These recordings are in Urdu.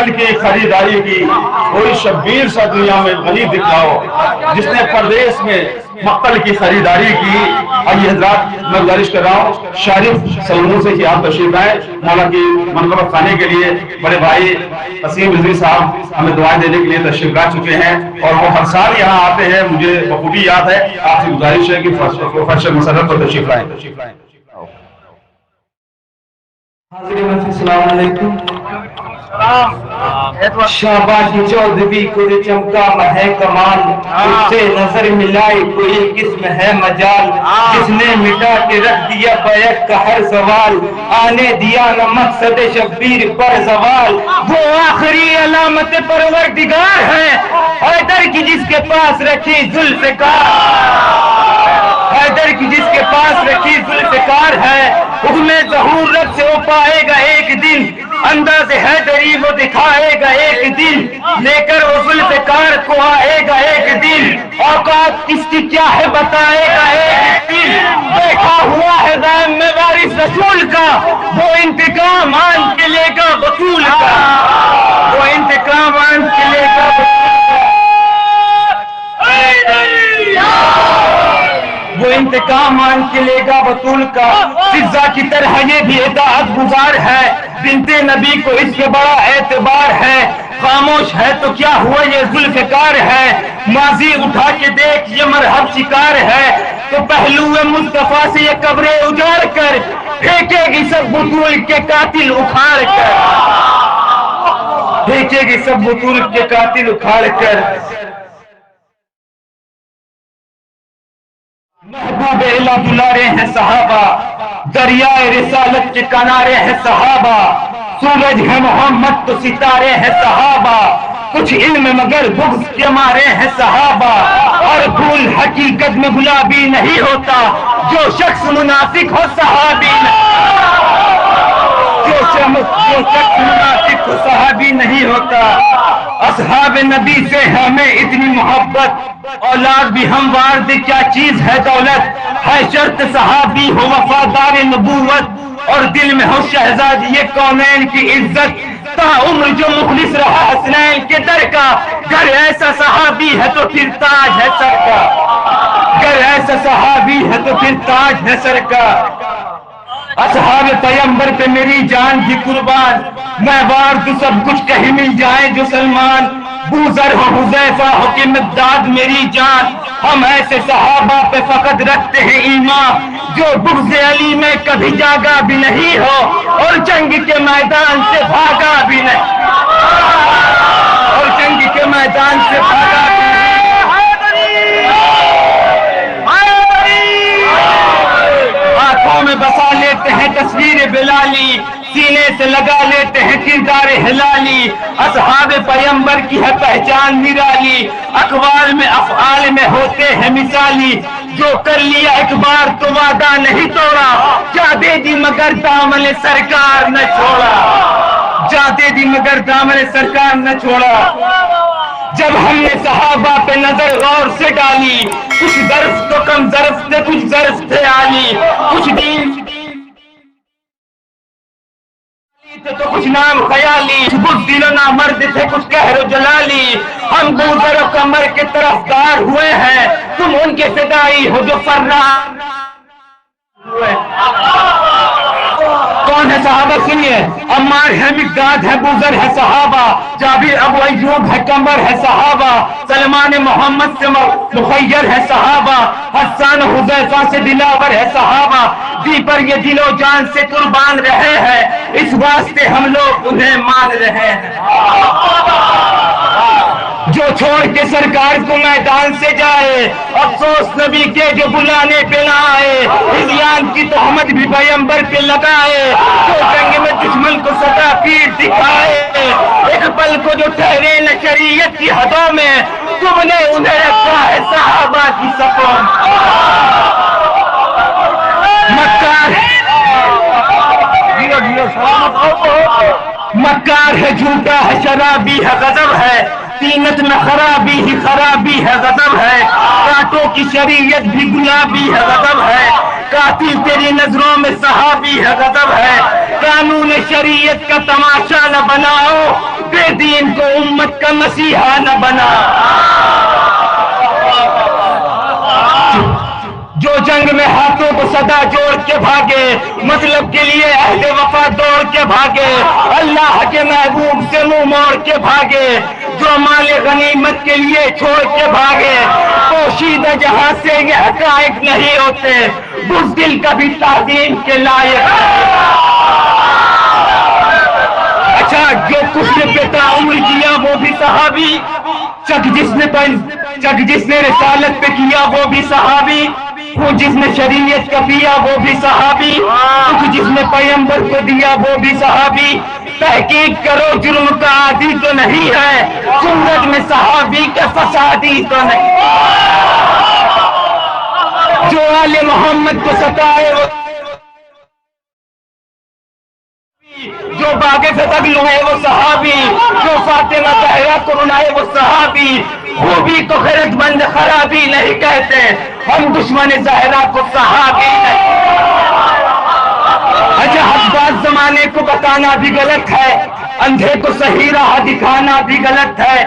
مقل کی خریداری کی کوئی شبیر سا دنیا میں غنی دکھاؤ جس نے پردیس میں مقل کی خریداری کی. آئیے حضرات میں گزارش کر رہا ہوں شارف سلمون سے کہ آپ تشریف لائیں مولا کی منقبت خانے کے لیے. بڑے بھائی اسیم رضوی صاحب ہمیں دعائیں دینے کے لیے تشریف لا چکے ہیں اور وہ ہر سال یہاں آتے ہیں, مجھے بخوبی یاد ہے. آپ سے گزارش ہے کہ فرش مسرت پر تشریف لائیں. حاضرین السلام علیکم. شاباشی چودھویں کوئی چمکا ہے کمال, اس سے نظر ملائی کوئی قسم ہے مجال, جس نے مٹا کے رکھ دیا بیک کا ہر سوال, آنے دیا نہ مقصد شبیر پر زوال. وہ آخری علامت پروردگار ہے حیدر کی جس کے پاس رکھی ذوالفقار, حیدر کی جس کے پاس رکھی ذوالفقار ہے. حکم ظہور رب سے وہ پائے گا ایک دن, انداز حیدری وہ دکھائے گا ایک دن, لے کر وہ ذوالفقار کو آئے گا ایک دن, اوقات کس کی کیا ہے بتائے گا ایک دن. دیکھا ہوا ہے غائب میں وارث رسول کا, وہ انتقام آن کے لے گا بطول کا, وہ انتقام آن کے لے گا بطول کا, وہ انتقام مان کے لے گا بطول کا. فضا کی طرح یہ بھی اطاعت گزار ہے, بنت نبی کو اس کے بڑا اعتبار ہے. خاموش ہے تو کیا ہوا یہ ذوالفقار ہے, ماضی اٹھا کے دیکھ یہ مرحب شکار ہے. تو پہلو مصطفیٰ سے یہ قبریں اجاڑ کر پھینکے گی سب بطول کے قاتل اکھاڑ کر, پھینکے گی سب بطول کے قاتل اکھاڑ کر. محبوب الہ دلارے ہیں صحابہ, دریائے رسالت کے کنارے ہیں صحابہ, سورج ہے محمد تو ستارے ہیں صحابہ, کچھ علم مگر بغض کے مارے ہیں صحابہ. اور پھول حقیقت میں گلابی نہیں ہوتا, جو شخص منافق ہو صحابی جو شخص منافق ہو صحابی نہیں ہوتا. اصحاب نبی سے ہمیں اتنی محبت, اولاد بھی ہموار دے کیا چیز ہے دولت. ہے شرط صحابی ہو وفادار نبوت, اور دل میں ہو شہزاد یہ کونین کی عزت. تا عمر جو مخلص رہا حسنین کے در کا, گر ایسا صحابی ہے تو پھر تاج ہے سر کا, گر ایسا صحابی ہے تو پھر تاج ہے سر کا. اصحاب پیمبر پہ میری جان کی قربان, میں وار تو سب کچھ کہیں مل جائے جو سلمان. بوذر ہو حذیفہ ہو کہ مقداد میری جان, ہم ایسے صحابہ پہ فقط رکھتے ہیں ایمان, جو بغض علی میں کبھی جاگا بھی نہیں ہو, اور جنگ کے میدان سے بھاگا بھی نہیں, اور جنگ کے میدان سے بھاگا بھی نہیں. آنکھوں میں بسا لیتے ہیں تصویر بلالی, سینے سے لگا لیتے ہیں کردار ہلالی. اصحاب پیمبر کی ہے پہچان نرالی, اقوال میں افعال میں ہوتے ہیں مثالی. جو کر لیا ایک بار تو وعدہ نہیں توڑا, جا دے دی مگر دامن سرکار نہ چھوڑا, جا دے دی مگر دامن سرکار نہ چھوڑا. جب ہم نے صحابہ پہ نظر غور سے ڈالی, کچھ ظرف تو کم ظرف تھے کچھ ظرف تھے عالی, کچھ دین تو کچھ نام خیالی, کچھ دل و نامرد تھے کچھ قہر و جلالی. ہم بوذر و قمر کے طرفدار ہوئے ہیں, تم ان کے فدائی ہو جو فرار ہوئے. کون ہے صحابہ سنیے, عمار ہے مقداد ہے بوذر ہے صحابہ, جابر ابو ایوب ہے قمر ہے صحابہ, سلمان محمد سے مخیر ہے صحابہ, حسان حذیفہ سے دلاور ہے صحابہ. دی پر یہ دل و جان سے قربان رہے ہیں, اس واسطے ہم لوگ انہیں مان رہے ہیں. جو چھوڑ کے سرکار کو میدان سے جائے, افسوس نبی کے جو بلانے پہ نہ آئے. ہذیان کی تہمت بھی پیمبر پہ لگائے, جو جنگ میں دشمن کو سدا پیر دکھائے. ایک پل کو جو ٹھہرے نہ شریعت کی حدوں میں, تم نے انہیں رکھا ہے صحابہ کی صفوں میں. مکار ہے جھوٹا ہے شرابی ہے غضب ہے, تینت میں خرابی ہی خرابی ہے غضب ہے. کانٹوں کی شریعت بھی گلابی ہے غضب ہے, قاتل تیری نظروں میں صحابی ہے غضب ہے. قانون شریعت کا تماشا نہ بناؤ, بے دین کو امت کا مسیحا نہ بنا۔ جو جنگ میں ہاتھوں کو صدا جوڑ کے بھاگے، مطلب کے لیے عہد وفا دوڑ کے بھاگے، اللہ کے محبوب سے منہ موڑ کے بھاگے، جو مال غنیمت کے لیے چھوڑ کے بھاگے، پوشیدہ جہاں سے یہ حقائق نہیں ہوتے، بزدل کبھی تعظیم کے لائق ہے۔ اچھا، جو کفر پہ تعمل کیا وہ بھی صحابی، چک جس نے رسالت پہ کیا وہ بھی صحابی، خون جس نے شریعت کا پیا وہ بھی صحابی، دکھ جس نے پیغمبر کو دیا وہ بھی صحابی۔ تحقیق کرو جرم کا عادی تو نہیں ہے، سنت میں صحابی کا فسادی تو نہیں۔ جو آل محمد کو ستائے وہ، جو باغ فتح لوہے وہ صحابی، جو فاطمہ زہرا کو رلائے وہ صحابی۔ خوبی کو خیرت مند خرابی نہیں کہتے، ہم دشمن زہرا کو صحابی نہیں۔ اچھا، حق بات زمانے کو بتانا بھی غلط ہے، اندھے کو صحیح راہ دکھانا بھی غلط ہے،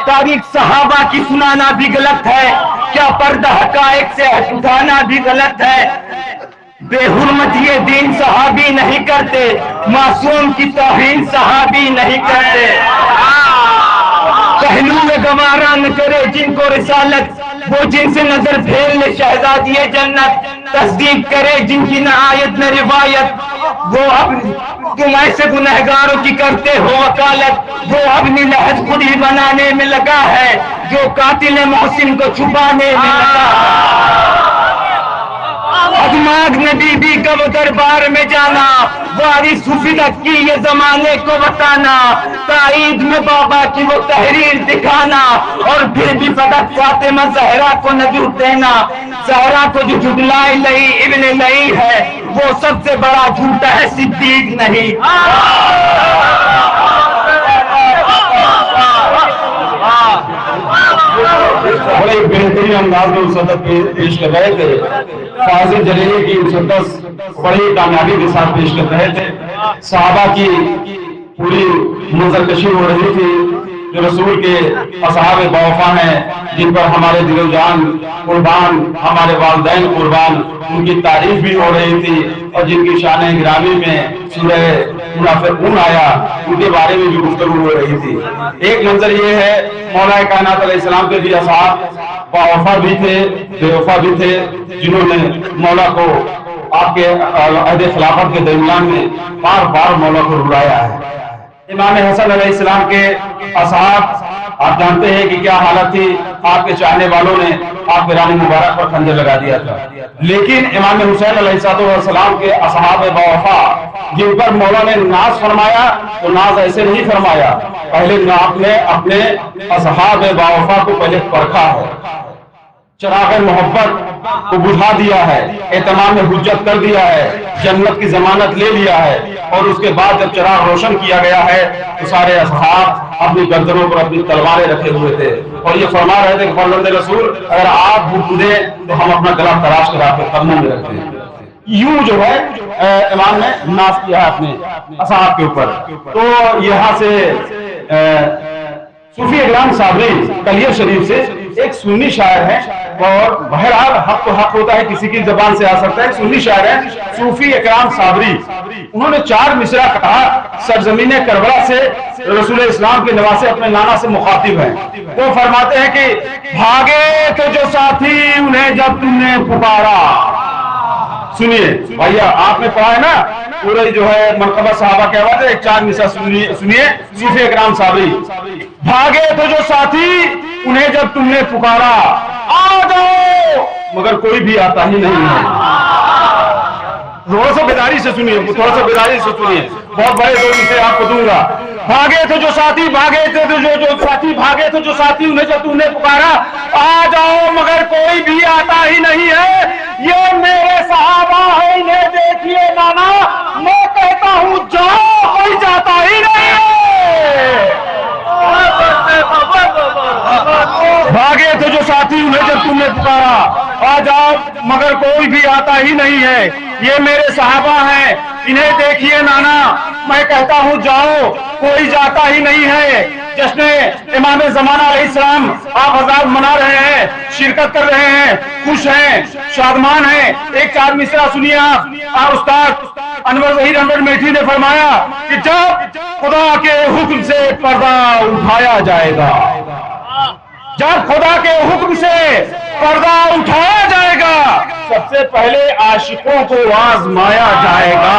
تاریخ صحابہ کی سنانا بھی غلط ہے، کیا پردہ حقائق سے اٹھانا بھی غلط ہے۔ بے حرمت یہ دین صحابی نہیں کرتے، معصوم کی توہین صحابی نہیں کرتے۔ پہلو میں گوارا نہ کرے جن کو رسالت، وہ جن سے نظر پھیر لے شہزادی جنت، تصدیق کرے جن کی نہ آیت نہ روایت، وہ اب تم ایسے گنہگاروں کی کرتے ہو وکالت، وہ اپنی لحد خود ہی بنانے میں لگا ہے، جو قاتل محسن کو چھپانے میں لگا ہے۔ ادماغ نے بی بی کا وہ دربار میں جانا، وارث حفظت کی یہ زمانے کو بتانا، تائید میں بابا کی وہ تحریر دکھانا، اور پھر بھی فقط فاطمہ زہرا کو نہ جھوٹ دینا۔ زہرا کو جو جھٹلائے لئی ابن لئی ہے، وہ سب سے بڑا جھوٹا ہے، صدیق نہیں۔ بڑے بہترین انداز میں صدق پیش کر رہے تھے، فاضل جلیلی کی مسدس بڑی کامیابی کے ساتھ پیش کر رہے تھے۔ صحابہ کی پوری منظر کشی ہو رہی تھی، جو رسول کے اصحاب باوفا ہیں، جن پر ہمارے دل و جان قربان، ہمارے والدین قربان، ان کی تعریف بھی ہو رہی تھی، اور جن کی شان گرامی میں سورہ منافقون آیا، ان کے بارے میں بھی گفتگو ہو رہی تھی۔ ایک منظر یہ ہے، مولا کائنات علیہ السلام کے بھی اصحاب باوفا بھی تھے، بے وفا بھی تھے، جنہوں نے مولا کو آپ کے عہد خلافت کے درمیان میں بار بار مولا کو رلایا ہے۔ امام حسن علیہ السلام کے اصحاب، آپ جانتے ہیں کہ کیا حالت تھی، آپ کے چاہنے والوں نے آپ کے رانی مبارک پر خنجر لگا دیا تھا، لیکن امام حسین علیہ السلام کے اصحاب باوفا جن پر مولا نے ناز فرمایا، تو ناز ایسے نہیں فرمایا، پہلے آپ نے اپنے اصحاب باوفا کو پہلے پرکھا ہے، چراغ محبت کو بجھا دیا ہے، اہتمام حجت کر دیا ہے، جنت کی ضمانت لے لیا ہے، اور اس کے بعد جب چراغ روشن کیا گیا ہے تو سارے اصحاب اپنی گردنوں پر اپنی تلواریں رکھے ہوئے تھے، اور یہ فرما رہے تھے کہ فرزند رسول اگر آپ بھولے تو ہم اپنا گلا تراش کر آپ کے قدموں میں رکھتے ہیں۔ یوں جو ہے امام نے ناز کیا ہے اپنے اصحاب کے اوپر۔ تو یہاں سے صوفی اکرام صابری کلیہ شریف سے ایک سنی شاعر ہے، اور بہرحال حق تو حق ہوتا ہے، کسی کی زبان سے آ سکتا ہے، سنی شاعر ہے صوفی اکرام صابری۔ انہوں نے 4 مصرع کہا، سرزمین کربلا سے رسول اسلام کے نواسے اپنے نانا سے مخاطب ہیں۔ وہ فرماتے ہیں کہ بھاگے تو جو ساتھی انہیں جب تم نے پکارا۔ سنیے بھائیا، آپ نے پڑھا ہے نا پورے جو ہے مرتبہ صحابہ کے حوالے، ایک 4 مصرع سنیے صوفی اکرام صابری۔ بھاگے تو جو ساتھی انہیں جب تم نے پکارا، آ جاؤ مگر کوئی بھی آتا ہی نہیں ہے۔ تھوڑا سا بیداری سے سنیے، بہت بڑے زور سے آپ کو دوں گا۔ بھاگے تو جو ساتھی، بھاگے تھے جو ساتھی، بھاگے تو جو ساتھی انہیں جب تم نے پکارا، آ جاؤ مگر کوئی بھی آتا ہی نہیں ہے۔ یہ میرے صحابہ ہے، انہیں دیکھیے نانا، میں کہتا ہوں جاؤ کوئی جاتا ہی نہیں ہے۔ بھاگے تو جو ساتھی انہیں جب تم نے پکارا، آ جاؤ مگر کوئی بھی آتا ہی نہیں ہے۔ یہ میرے صحابہ ہیں، انہیں دیکھیے نانا، میں کہتا ہوں جاؤ، کوئی جاتا ہی نہیں ہے۔ جشن امام زمانہ علیہ السلام آپ حضرات منا رہے ہیں، شرکت کر رہے ہیں، خوش ہیں، شادمان ہیں۔ ایک چار مصرع سنیے آپ، استاد انور ظہیر احمد میٹھی نے فرمایا کہ جب خدا کے حکم سے پردہ اٹھایا جائے گا، جب خدا کے حکم سے پردہ اٹھایا جائے گا، سب سے پہلے عاشقوں کو آزمایا جائے گا۔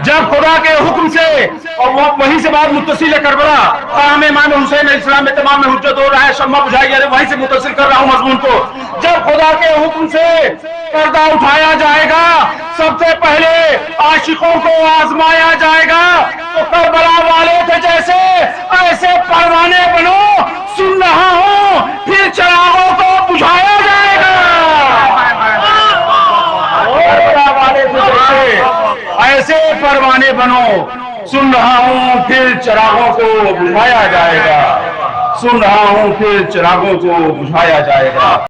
جب خدا کے حکم سے، اور وہیں سے بات متصل ہے کربلا، قیام امام حسین علیہ السلام میں تمام میں حجت ہو رہا ہے، شمع بجھائی جا رہی ہے، وہیں سے متصل کر رہا ہوں مضمون کو۔ جب خدا کے حکم سے پردہ اٹھایا جائے گا، سب سے پہلے عاشقوں کو آزمایا جائے گا۔ تو کربلا والے تھے جیسے، ایسے پروانے بنو، سن رہا ہوں پھر چراغوں کو بجھایا جائے گا۔ کربلا والے تھے جیسے، ایسے پروانے بنو، سن رہا ہوں پھر چراغوں کو بجھایا جائے گا، سن رہا ہوں پھر چراغوں کو بجھایا جائے گا۔